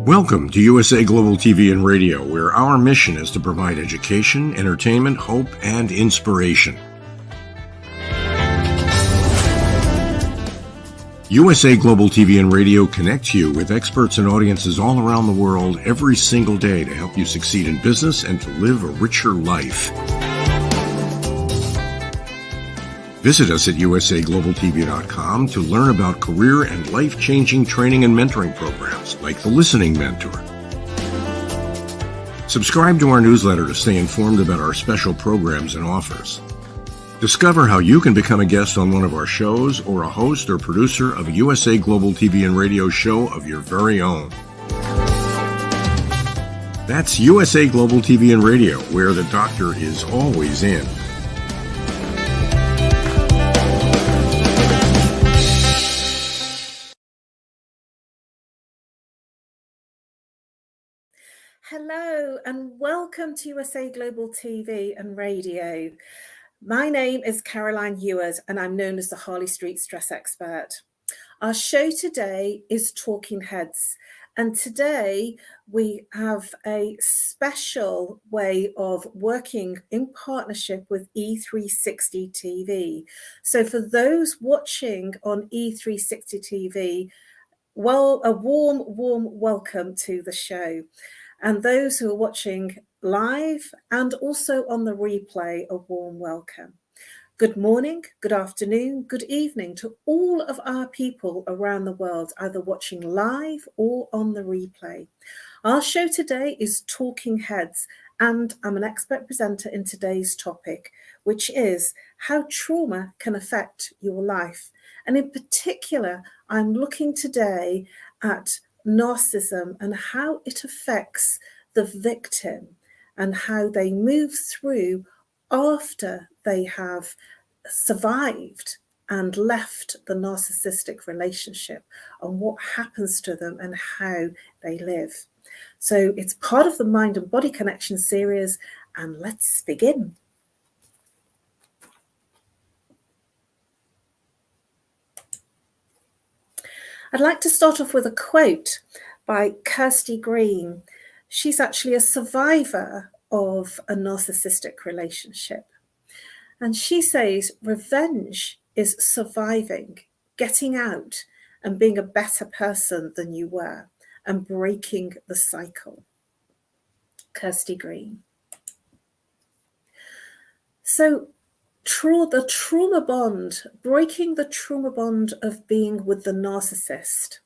Welcome to USA Global TV and Radio, where our mission is to provide education, entertainment, hope, and inspiration. USA Global TV and Radio connects you with experts and audiences all around the world every single day to help you succeed in business and to live a richer life. Visit us at usaglobaltv.com to learn about career and life-changing training and mentoring programs like the Listening Mentor. Subscribe to our newsletter to stay informed about our special programs and offers. Discover how you can become a guest on one of our shows or a host or producer of a USA Global TV and Radio show of your very own. That's USA Global TV and Radio, where the doctor is always in. Hello and welcome to USA Global TV and Radio. My name is Caroline Heward and I'm known as the Harley Street Stress Expert. Our show today is Talking Heads, and today we have a special way of working in partnership with E360 TV. So for those watching on E360 TV, well, a warm welcome to the show. And those who are watching live and also on the replay, a warm welcome. Good morning, good afternoon, good evening to all of our people around the world, either watching live or on the replay. Our show today is Talking Heads, and I'm an expert presenter in today's topic, which is how trauma can affect your life. And in particular, I'm looking today at narcissism and how it affects the victim and how they move through after they have survived and left the narcissistic relationship, and what happens to them and how they live. So it's part of the Mind and Body Connection series, and let's begin. I'd like to start off with a quote by Kirsty Green. She's actually a survivor of a narcissistic relationship. And she says, revenge is surviving, getting out and being a better person than you were and breaking the cycle. Kirsty Green. So the trauma bond, breaking the trauma bond of being with the narcissist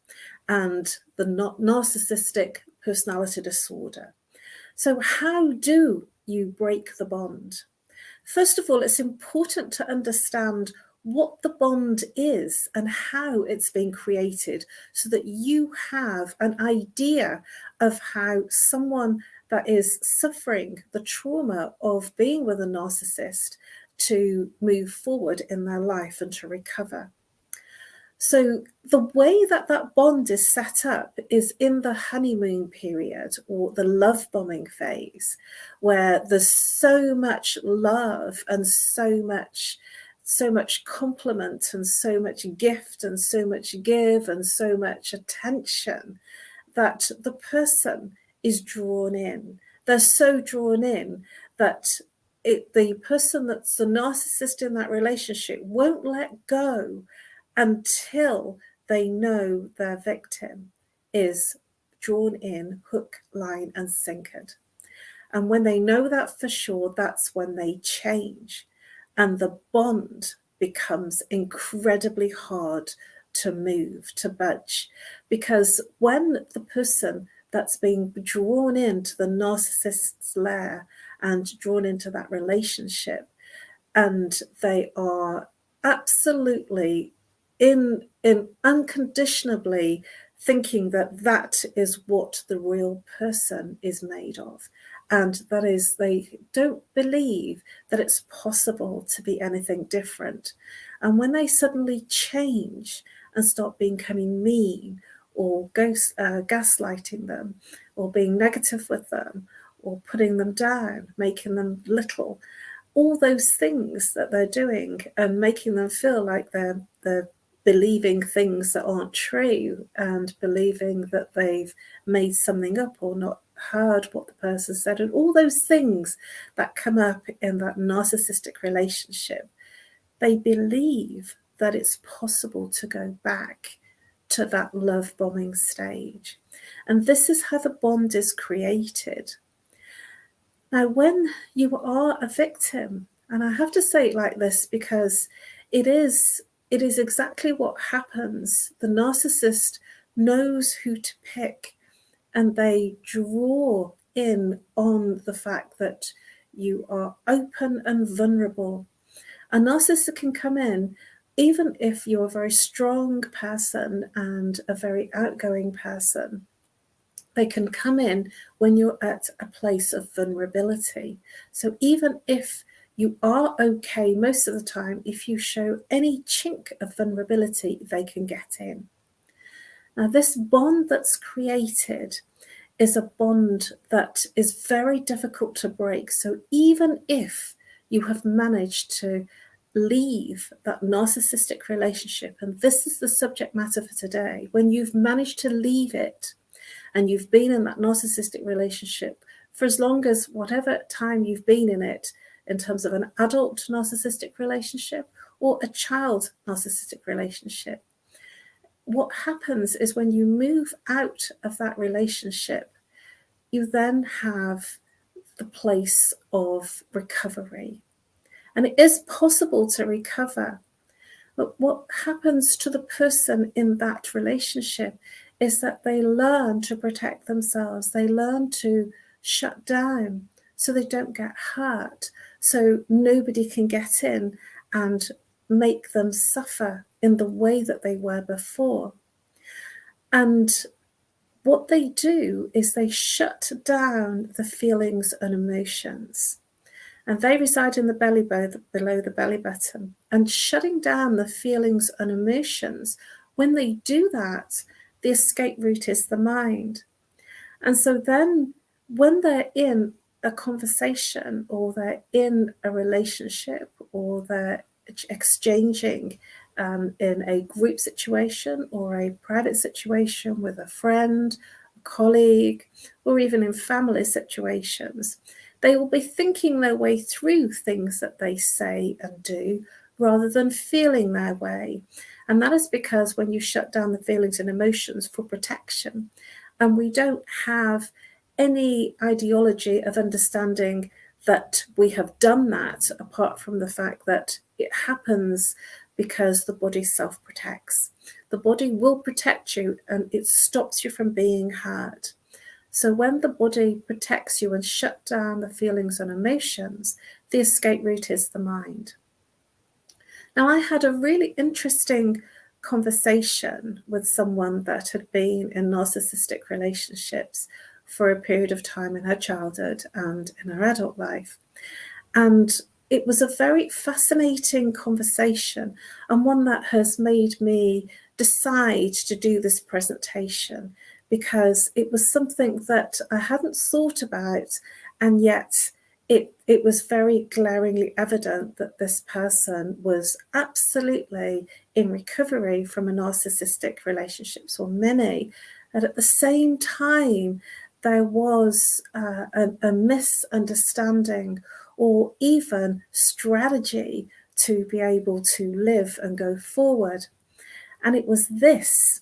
and the narcissistic personality disorder. So how do you break the bond? First of all, it's important to understand what the bond is and how it's been created so that you have an idea of how someone that is suffering the trauma of being with a narcissist to move forward in their life and to recover. So the way that bond is set up is in the honeymoon period or the love bombing phase, where there's so much love and so much compliment and so much gift and so much give and so much attention that the person is drawn in. They're so drawn in that the person that's the narcissist in that relationship won't let go until they know their victim is drawn in hook, line, and sinkered. And when they know that for sure, that's when they change. And the bond becomes incredibly hard to move, to budge. Because when the person that's being drawn into the narcissist's lair and drawn into that relationship, and they are absolutely in unconditionally thinking that is what the real person is made of, and that is, they don't believe that it's possible to be anything different. And when they suddenly change and start becoming mean or gaslighting them or being negative with them or putting them down, making them little, all those things that they're doing and making them feel like they're believing things that aren't true and believing that they've made something up or not heard what the person said, and all those things that come up in that narcissistic relationship. They believe that it's possible to go back to that love bombing stage. And this is how the bond is created. Now, when you are a victim, and I have to say it like this because it is exactly what happens. The narcissist knows who to pick, and they draw in on the fact that you are open and vulnerable. A narcissist can come in, even if you're a very strong person and a very outgoing person, they can come in when you're at a place of vulnerability. So even if you are okay most of the time, if you show any chink of vulnerability, they can get in. Now, this bond that's created is a bond that is very difficult to break. So even if you have managed to leave that narcissistic relationship, and this is the subject matter for today, when you've managed to leave it and you've been in that narcissistic relationship for as long as whatever time you've been in it, in terms of an adult narcissistic relationship or a child narcissistic relationship, what happens is when you move out of that relationship, you then have the place of recovery. And it is possible to recover. But what happens to the person in that relationship is that they learn to protect themselves. They learn to shut down so they don't get hurt, so nobody can get in and make them suffer in the way that they were before. And what they do is they shut down the feelings and emotions. And they reside in the belly below the belly button. And shutting down the feelings and emotions, when they do that, the escape route is the mind. And so then when they're in a conversation or they're in a relationship or they're exchanging in a group situation or a private situation with a friend, a colleague, or even in family situations, they will be thinking their way through things that they say and do rather than feeling their way. And that is because when you shut down the feelings and emotions for protection, and we don't have any ideology of understanding that we have done that, apart from the fact that it happens because the body self-protects. The body will protect you and it stops you from being hurt. So when the body protects you and shut down the feelings and emotions, the escape route is the mind. Now, I had a really interesting conversation with someone that had been in narcissistic relationships for a period of time in her childhood and in her adult life. And it was a very fascinating conversation, and one that has made me decide to do this presentation, because it was something that I hadn't thought about, and yet it was very glaringly evident that this person was absolutely in recovery from a narcissistic relationship, or many. And at the same time, there was a misunderstanding or even strategy to be able to live and go forward. And it was this,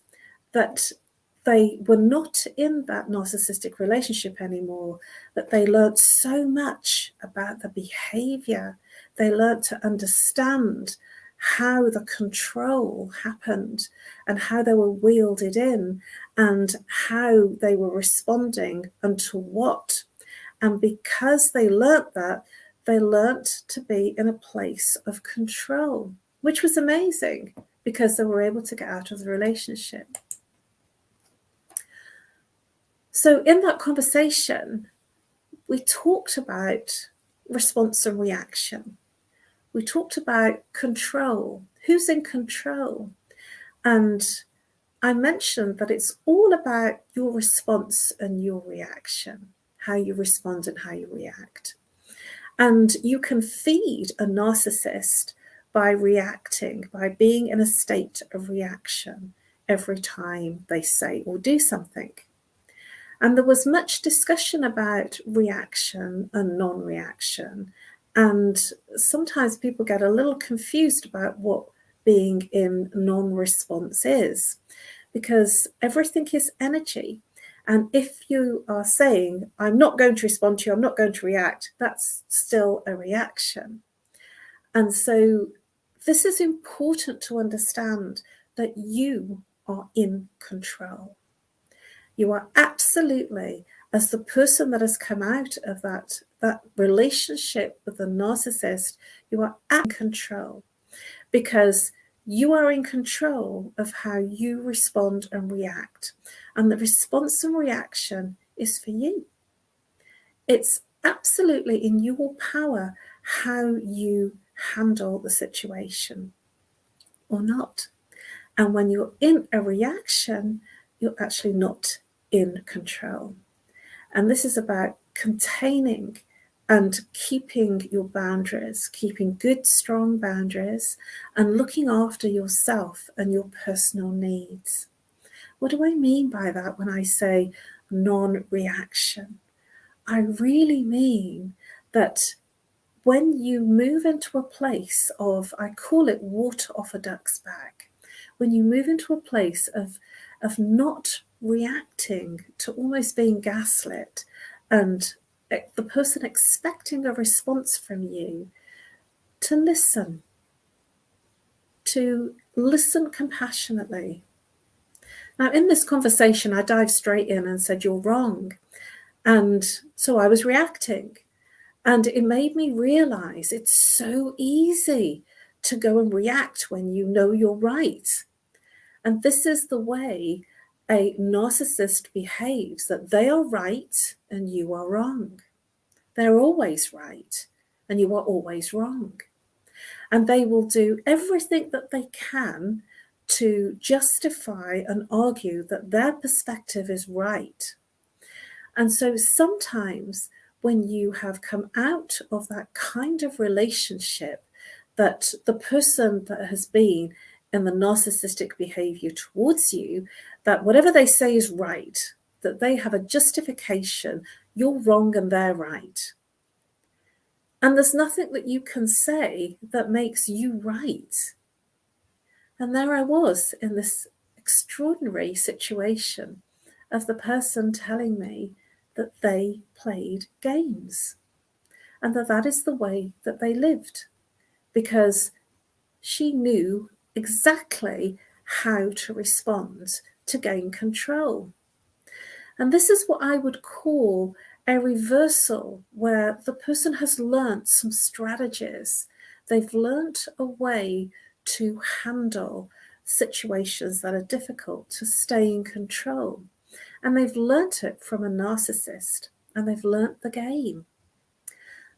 that they were not in that narcissistic relationship anymore, that they learned so much about the behaviour. They learned to understand how the control happened and how they were wielded in and how they were responding and to what. And because they learnt that, they learnt to be in a place of control, which was amazing because they were able to get out of the relationship. So in that conversation, we talked about response and reaction. We talked about control. Who's in control? And I mentioned that it's all about your response and your reaction, how you respond and how you react. And you can feed a narcissist by reacting, by being in a state of reaction every time they say or do something. And there was much discussion about reaction and non-reaction. And sometimes people get a little confused about what being in non-response is, because everything is energy. And if you are saying, I'm not going to respond to you, I'm not going to react, that's still a reaction. And so this is important to understand, that you are in control. You are absolutely, as the person that has come out of that relationship with the narcissist, you are in control, because you are in control of how you respond and react. And the response and reaction is for you. It's absolutely in your power how you handle the situation or not. And when you're in a reaction, you're actually not in control. And this is about containing and keeping your boundaries, keeping good, strong boundaries, and looking after yourself and your personal needs. What do I mean by that when I say non-reaction? I really mean that when you move into a place of, I call it water off a duck's back, when you move into a place of not reacting to almost being gaslit, and the person expecting a response from you, to listen compassionately. Now, in this conversation, I dived straight in and said, you're wrong. And so I was reacting. And it made me realize it's so easy to go and react when you know you're right. And this is the way a narcissist behaves, that they are right and you are wrong. They're always right and you are always wrong. And they will do everything that they can to justify and argue that their perspective is right. And so sometimes when you have come out of that kind of relationship, that the person that has been in the narcissistic behavior towards you, that whatever they say is right, that they have a justification, you're wrong and they're right. And there's nothing that you can say that makes you right. And there I was in this extraordinary situation of the person telling me that they played games and that is the way that they lived, because she knew exactly how to respond to gain control. And this is what I would call a reversal, where the person has learnt some strategies. They've learnt a way to handle situations that are difficult, to stay in control. And they've learnt it from a narcissist, and they've learnt the game.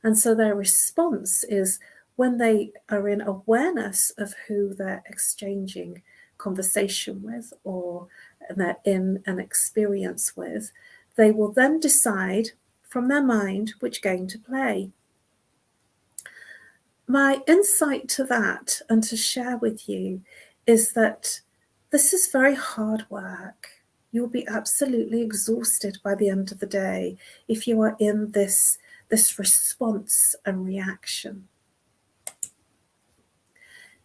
And so their response is, when they are in awareness of who they're exchanging conversation with, or they're in an experience with, they will then decide from their mind which game to play. My insight to that, and to share with you, is that this is very hard work. You'll be absolutely exhausted by the end of the day if you are in this response and reaction.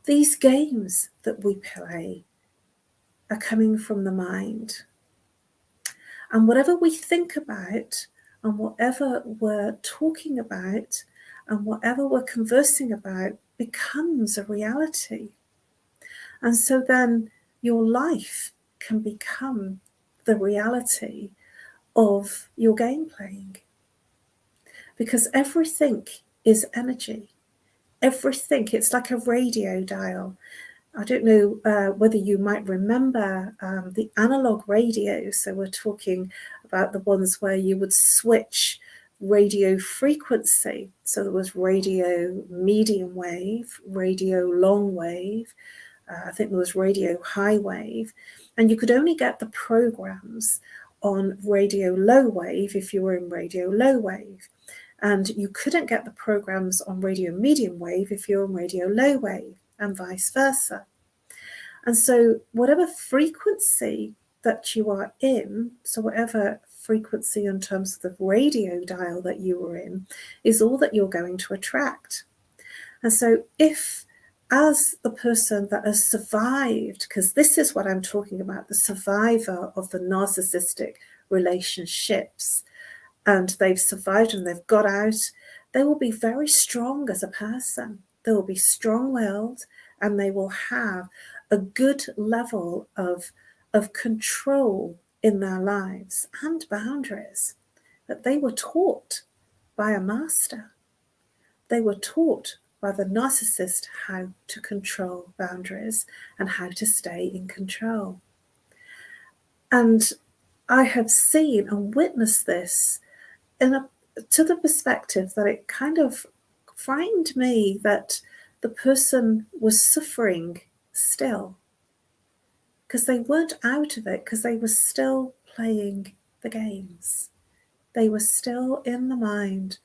These games that we play are coming from the mind. And whatever we think about, and whatever we're talking about, and whatever we're conversing about, becomes a reality. And so then your life can become the reality of your game playing. Because everything is energy. Everything, it's like a radio dial. I don't know whether you might remember the analog radio. So we're talking about the ones where you would switch radio frequency. So there was radio medium wave, radio long wave. I think there was radio high wave. And you could only get the programs on radio low wave if you were in radio low wave. And you couldn't get the programs on radio medium wave if you're on radio low wave, and vice versa. And so whatever frequency that you are in, so whatever frequency in terms of the radio dial that you were in, is all that you're going to attract. And so if, as the person that has survived, because this is what I'm talking about, the survivor of the narcissistic relationships, and they've survived and they've got out, they will be very strong as a person. They will be strong-willed, and they will have a good level of control in their lives and boundaries that they were taught by a master. They were taught by the narcissist how to control boundaries and how to stay in control. And I have seen and witnessed this to the perspective that it kind of frightened me that the person was suffering still, because they weren't out of it, because they were still playing the games. They were still in the mind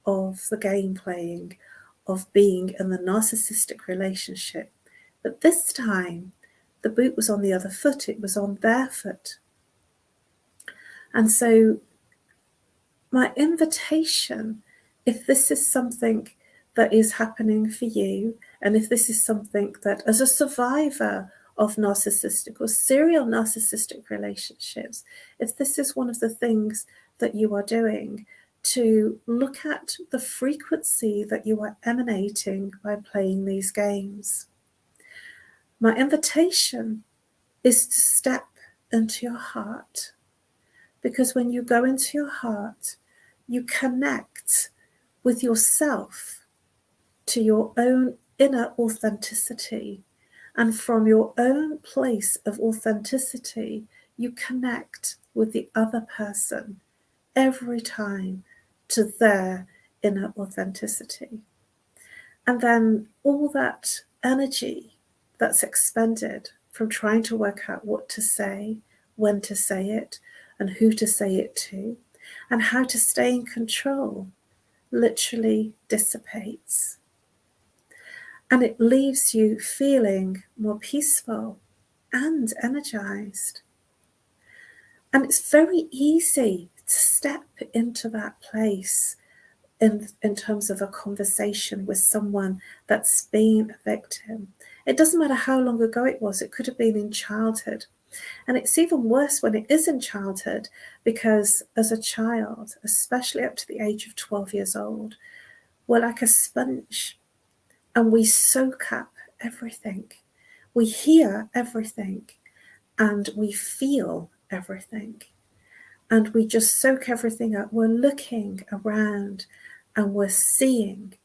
of the game playing, of being in the narcissistic relationship. But this time, the boot was on the other foot. It was on their foot. And so my invitation, if this is something that is happening for you, and if this is something that, as a survivor of narcissistic or serial narcissistic relationships, if this is one of the things that you are doing, to look at the frequency that you are emanating by playing these games. My invitation is to step into your heart, because when you go into your heart, you connect with yourself to your own inner authenticity. And from your own place of authenticity, you connect with the other person every time to their inner authenticity. And then all that energy that's expended from trying to work out what to say, when to say it, and who to say it to, and how to stay in control, literally dissipates. And it leaves you feeling more peaceful and energized. And it's very easy to step into that place in terms of a conversation with someone that's been a victim. It doesn't matter how long ago it was. It could have been in childhood. And it's even worse when it is in childhood, because as a child, especially up to the age of 12 years old, we're like a sponge, and we soak up everything. We hear everything, and we feel everything. And we just soak everything up. We're looking around, and we're seeing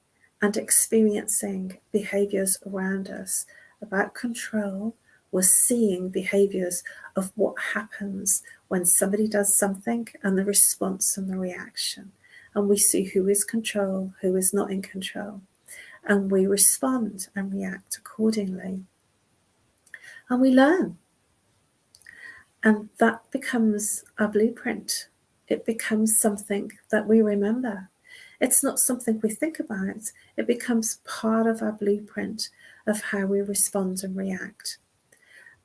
and experiencing behaviors around us about control. We're seeing behaviors of what happens when somebody does something, and the response and the reaction. And we see who is control, who is not in control. And we respond and react accordingly. And we learn. And that becomes our blueprint. It becomes something that we remember. It's not something we think about. It becomes part of our blueprint of how we respond and react.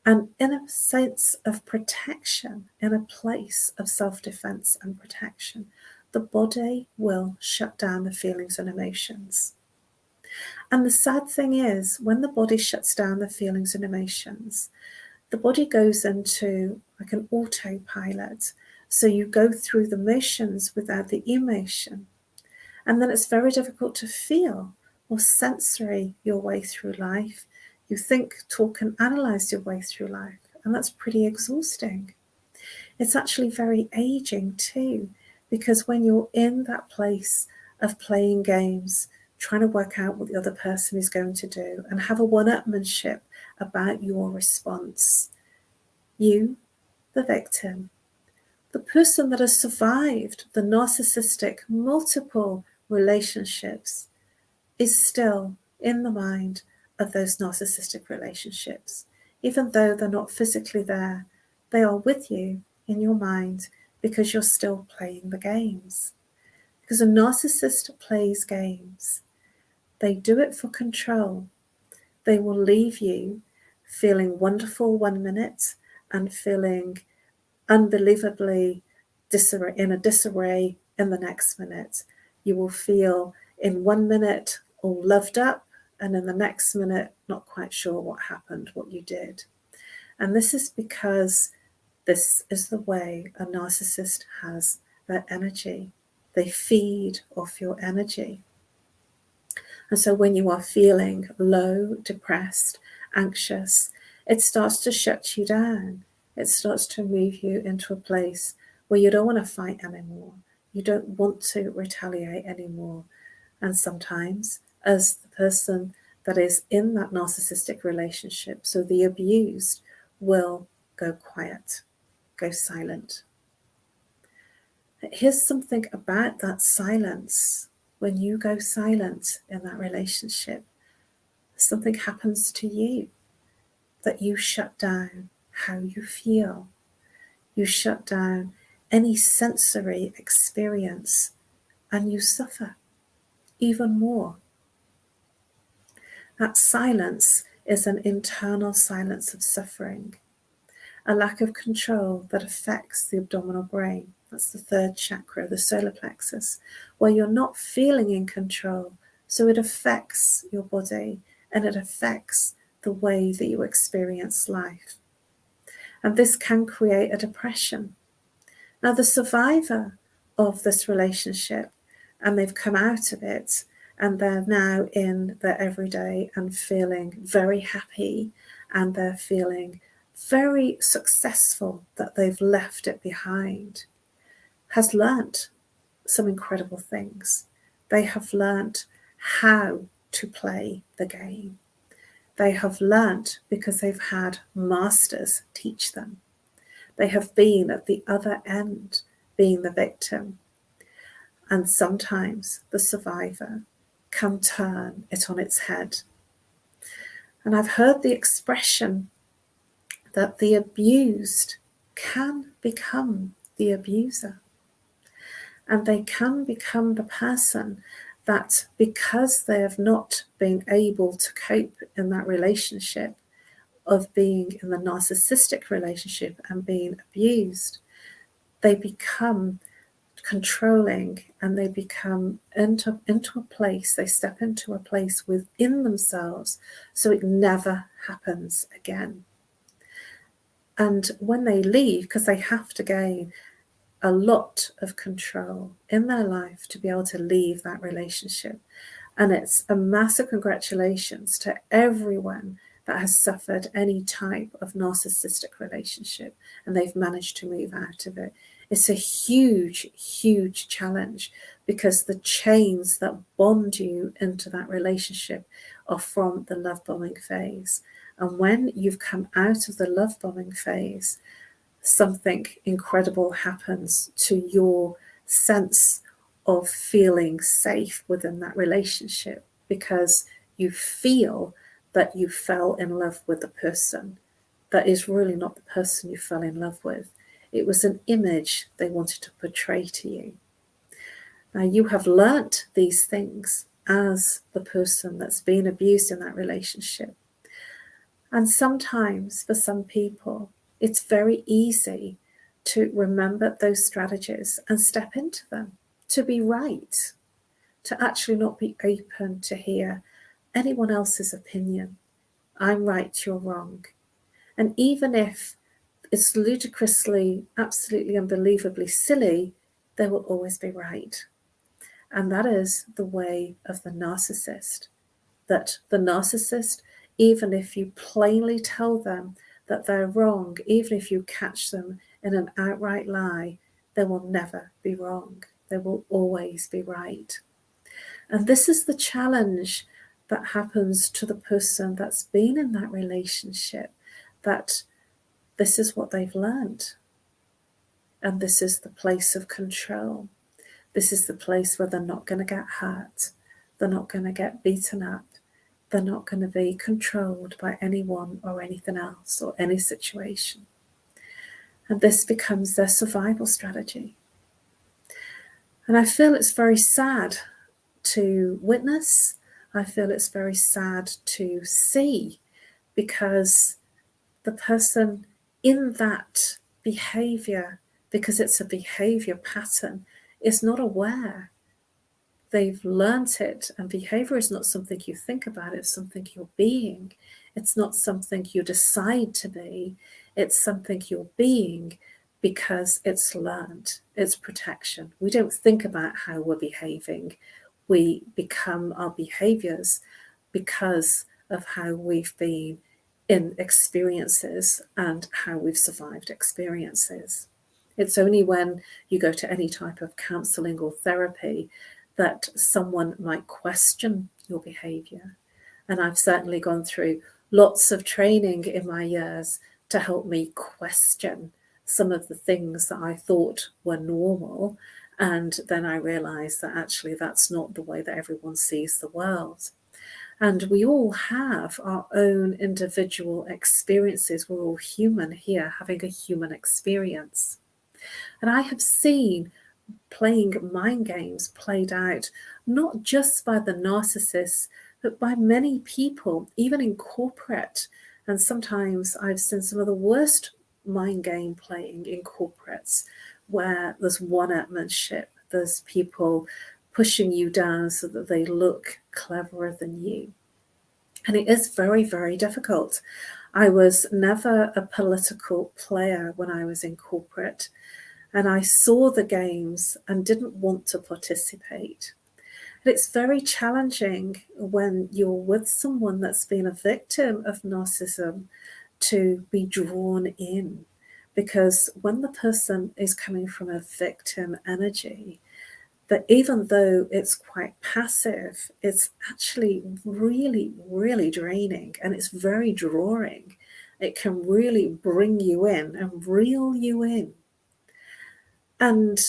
And in a sense of protection, in a place of self-defense and protection, the body will shut down the feelings and emotions. And the sad thing is, when the body shuts down the feelings and emotions, the body goes into like an autopilot. So you go through the motions without the emotion. And then it's very difficult to feel or sensory your way through life. You think, talk, and analyze your way through life. And that's pretty exhausting. It's actually very aging too, because when you're in that place of playing games, trying to work out what the other person is going to do, and have a one-upmanship about your response, you, the victim, the person that has survived the narcissistic multiple relationships, is still in the mind of those narcissistic relationships. Even though they're not physically there, they are with you in your mind, because you're still playing the games. Because a narcissist plays games. They do it for control. They will leave you feeling wonderful 1 minute and feeling unbelievably in a disarray in the next minute. You will feel in 1 minute all loved up, and in the next minute not quite sure what happened, what you did. And this is because this is the way a narcissist has their energy. They feed off your energy. And so when you are feeling low, depressed, anxious, it starts to shut you down. It starts to move you into a place where you don't want to fight anymore. You don't want to retaliate anymore. And sometimes, as the person that is in that narcissistic relationship, so the abused, will go quiet, go silent. Here's something about that silence. When you go silent in that relationship, something happens to you, that you shut down how you feel. You shut down any sensory experience, and you suffer even more. That silence is an internal silence of suffering, a lack of control that affects the abdominal brain. That's the third chakra, the solar plexus, where you're not feeling in control. So it affects your body and it affects the way that you experience life. And this can create a depression. Now, the survivor of this relationship, and they've come out of it, and they're now in their everyday and feeling very happy, and they're feeling very successful that they've left it behind, has learnt some incredible things. They have learnt how to play the game. They have learnt because they've had masters teach them. They have been at the other end, being the victim. And sometimes the survivor can turn it on its head. And I've heard the expression that the abused can become the abuser. And they can become the person that, because they have not been able to cope in that relationship of being in the narcissistic relationship and being abused, they become controlling, and they become into a place, they step into a place within themselves so it never happens again. And when they leave, because they have to gain a lot of control in their life to be able to leave that relationship. And it's a massive congratulations to everyone that has suffered any type of narcissistic relationship and they've managed to move out of it. It's a huge, huge challenge, because the chains that bond you into that relationship are from the love bombing phase. And when you've come out of the love bombing phase, something incredible happens to your sense of feeling safe within that relationship, because you feel that you fell in love with the person that is really not the person you fell in love with. It was an image they wanted to portray to you. Now, you have learnt these things as the person that's been abused in that relationship. And sometimes for some people, it's very easy to remember those strategies and step into them, to be right, to actually not be open to hear anyone else's opinion. I'm right, you're wrong. And even if it's ludicrously, absolutely unbelievably silly, they will always be right. And that is the way of the narcissist. That the narcissist, even if you plainly tell them that they're wrong, even if you catch them in an outright lie, they will never be wrong. They will always be right. And this is the challenge that happens to the person that's been in that relationship, that this is what they've learned. And this is the place of control. This is the place where they're not going to get hurt. They're not going to get beaten up. They're not going to be controlled by anyone or anything else or any situation. And this becomes their survival strategy. And I feel it's very sad to witness. I feel it's very sad to see, because the person in that behaviour, because it's a behaviour pattern, is not aware. They've learnt it, and behaviour is not something you think about, it's something you're being. It's not something you decide to be, it's something you're being because it's learned. It's protection. We don't think about how we're behaving. We become our behaviours because of how we've been in experiences and how we've survived experiences. It's only when you go to any type of counselling or therapy that someone might question your behaviour. And I've certainly gone through lots of training in my years to help me question some of the things that I thought were normal. And then I realised that actually that's not the way that everyone sees the world. And we all have our own individual experiences. We're all human here, having a human experience. And I have seen playing mind games played out not just by the narcissists, but by many people, even in corporate. And sometimes I've seen some of the worst mind game playing in corporates, where there's one-upmanship, there's people pushing you down so that they look cleverer than you. And it is very, very difficult. I was never a political player when I was in corporate, and I saw the games and didn't want to participate. And it's very challenging when you're with someone that's been a victim of narcissism to be drawn in, because when the person is coming from a victim energy, that even though it's quite passive, it's actually really, really draining, and it's very drawing. It can really bring you in and reel you in. And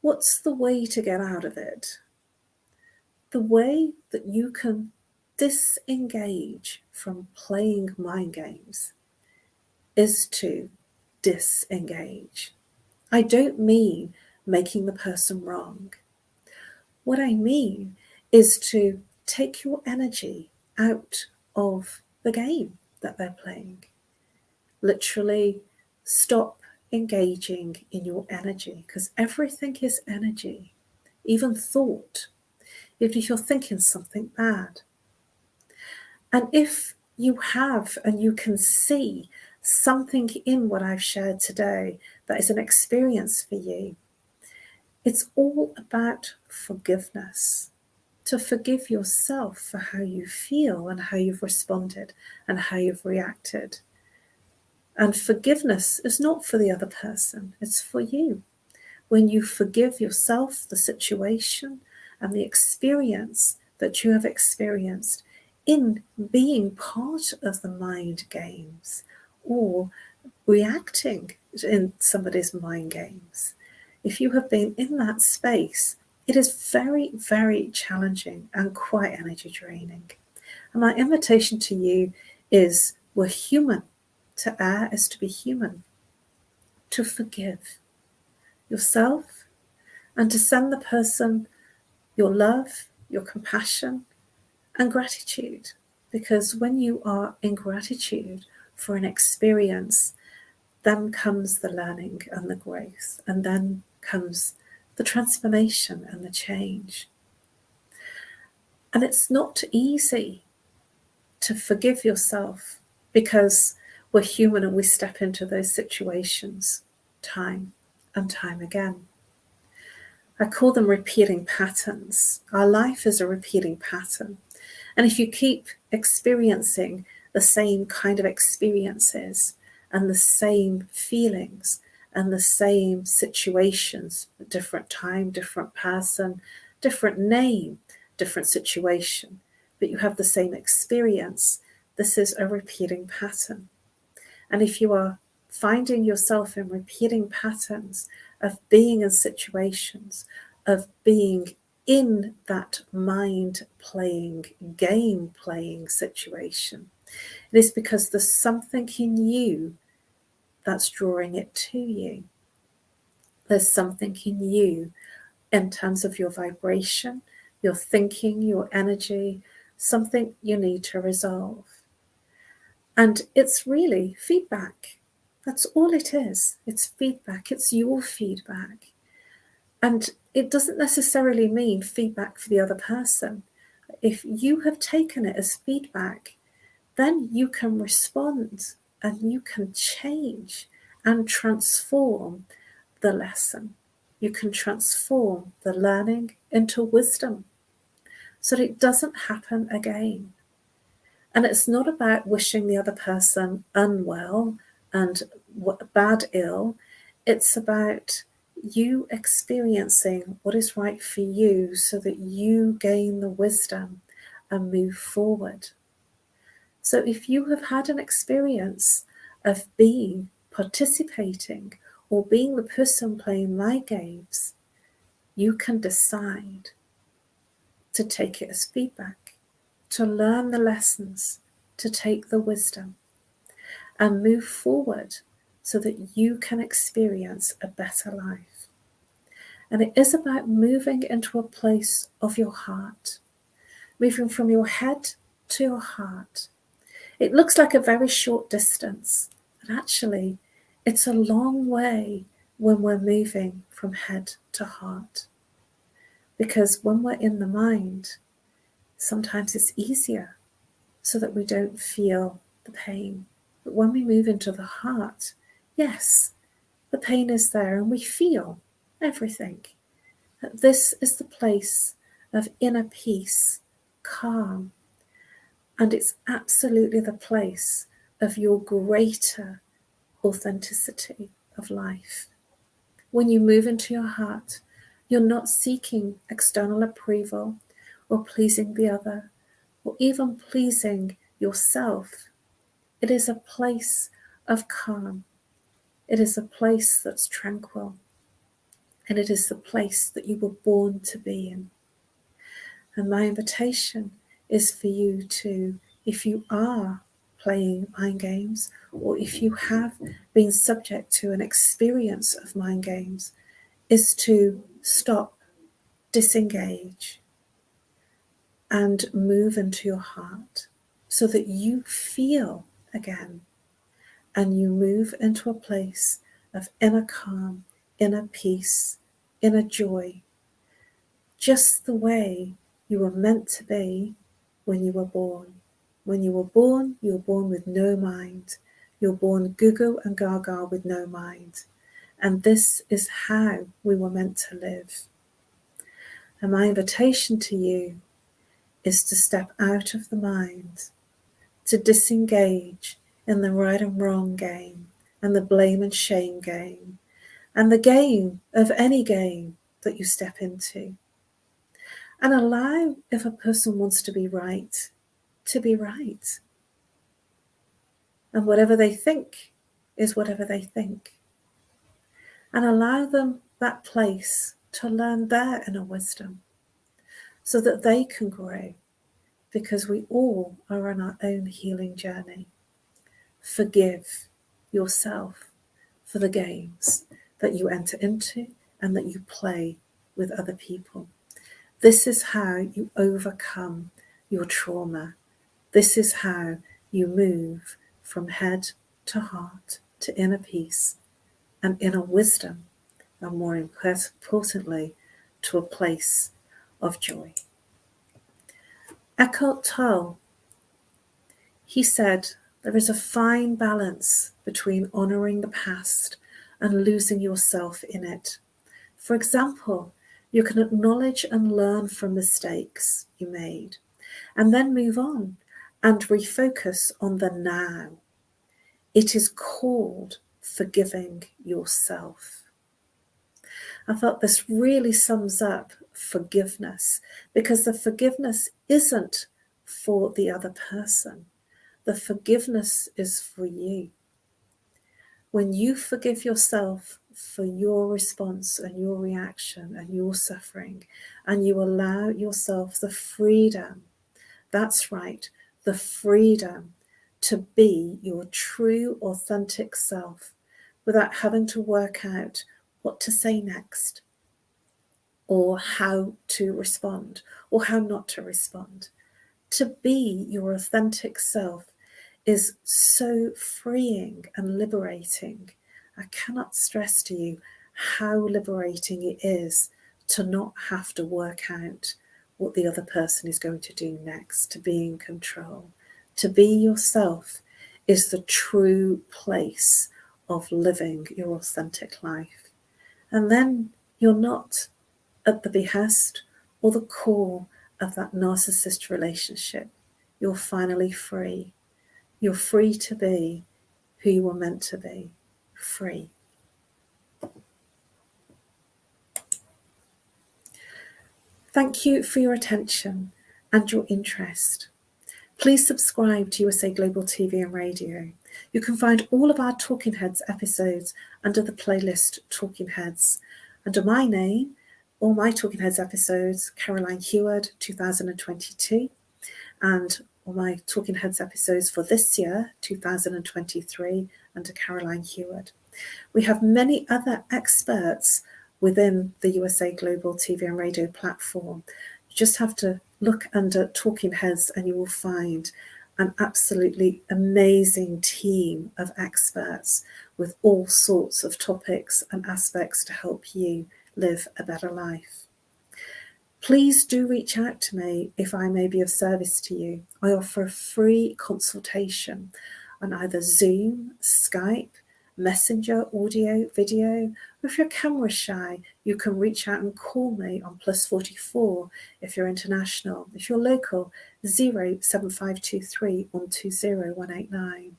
what's the way to get out of it? The way that you can disengage from playing mind games is to disengage. I don't mean making the person wrong. What I mean is to take your energy out of the game that they're playing. Literally stop engaging in your energy, because everything is energy, even thought, even if you're thinking something bad. And if you have and you can see something in what I've shared today that is an experience for you, it's all about forgiveness. To forgive yourself for how you feel and how you've responded and how you've reacted. And forgiveness is not for the other person, it's for you. When you forgive yourself, the situation and the experience that you have experienced in being part of the mind games or reacting in somebody's mind games, if you have been in that space, it is very, very challenging and quite energy draining. And my invitation to you is, we're human. To err is to be human. To forgive yourself and to send the person your love, your compassion, and gratitude. Because when you are in gratitude for an experience, then comes the learning and the growth, and then comes the transformation and the change. And it's not easy to forgive yourself, because we're human and we step into those situations time and time again. I call them repeating patterns. Our life is a repeating pattern. And if you keep experiencing the same kind of experiences and the same feelings and the same situations, different time, different person, different name, different situation, but you have the same experience, this is a repeating pattern. And if you are finding yourself in repeating patterns of being in situations, of being in that mind playing, game playing situation, it is because there's something in you that's drawing it to you. There's something in you in terms of your vibration, your thinking, your energy, something you need to resolve. And it's really feedback. That's all it is. It's feedback. It's your feedback. And it doesn't necessarily mean feedback for the other person. If you have taken it as feedback, then you can respond and you can change and transform the lesson. You can transform the learning into wisdom so that it doesn't happen again. And it's not about wishing the other person unwell and bad ill. It's about you experiencing what is right for you so that you gain the wisdom and move forward. So if you have had an experience of participating, or being the person playing mind games, you can decide to take it as feedback, to learn the lessons, to take the wisdom, and move forward so that you can experience a better life. And it is about moving into a place of your heart, moving from your head to your heart. It looks like a very short distance, but actually it's a long way when we're moving from head to heart. Because when we're in the mind, sometimes it's easier so that we don't feel the pain. But when we move into the heart, yes, the pain is there and we feel everything. This is the place of inner peace, calm, and it's absolutely the place of your greater authenticity of life. When you move into your heart, you're not seeking external approval or pleasing the other or even pleasing yourself. It is a place of calm. It is a place that's tranquil. And it is the place that you were born to be in. And my invitation is for you to, if you are playing mind games, or if you have been subject to an experience of mind games, is to stop, disengage, and move into your heart so that you feel again and you move into a place of inner calm, inner peace, inner joy, just the way you were meant to be when you were born. When you were born with no mind. You're born goo and gaga with no mind. And this is how we were meant to live. And my invitation to you is to step out of the mind, to disengage in the right and wrong game, and the blame and shame game, and the game of any game that you step into. And allow, if a person wants to be right, to be right. And whatever they think is whatever they think. And allow them that place to learn their inner wisdom so that they can grow, because we all are on our own healing journey. Forgive yourself for the games that you enter into and that you play with other people. This is how you overcome your trauma. This is how you move from head to heart to inner peace and inner wisdom, and more importantly, to a place of joy. Eckhart Tolle, he said, there is a fine balance between honouring the past and losing yourself in it. For example, you can acknowledge and learn from mistakes you made, and then move on and refocus on the now. It is called forgiving yourself. I thought this really sums up forgiveness, because the forgiveness isn't for the other person. The forgiveness is for you. When you forgive yourself for your response and your reaction and your suffering, and you allow yourself the freedom, that's right, the freedom to be your true, authentic self without having to work out what to say next, or how to respond or how not to respond. To be your authentic self is so freeing and liberating. I cannot stress to you how liberating it is to not have to work out what the other person is going to do next, to be in control. To be yourself is the true place of living your authentic life. And then you're not at the behest or the core of that narcissist relationship. You're finally free. You're free to be who you were meant to be. Free. Thank you for your attention and your interest. Please subscribe to USA Global TV and Radio. You can find all of our Talking Heads episodes under the playlist Talking Heads. Under my name, all my Talking Heads episodes, Caroline Heward, 2022, and all my Talking Heads episodes for this year, 2023, under Caroline Heward. We have many other experts within the USA Global TV and Radio platform. You just have to look under Talking Heads and you will find an absolutely amazing team of experts with all sorts of topics and aspects to help you live a better life. Please do reach out to me if I may be of service to you. I offer a free consultation on either Zoom, Skype, Messenger, audio, video, or if you're camera shy, you can reach out and call me on +44 if you're international. If you're local, 07523 120 189.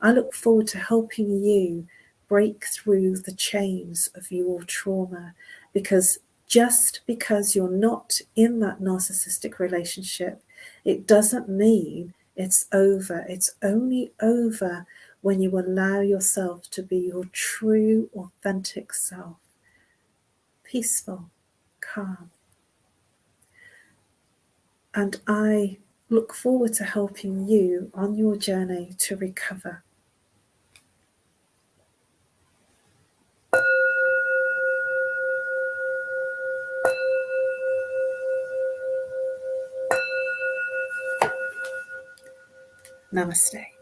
I look forward to helping you break through the chains of your trauma, because just because you're not in that narcissistic relationship, it doesn't mean it's over. It's only over when you allow yourself to be your true, authentic self. Peaceful, calm. And I look forward to helping you on your journey to recover. Namaste.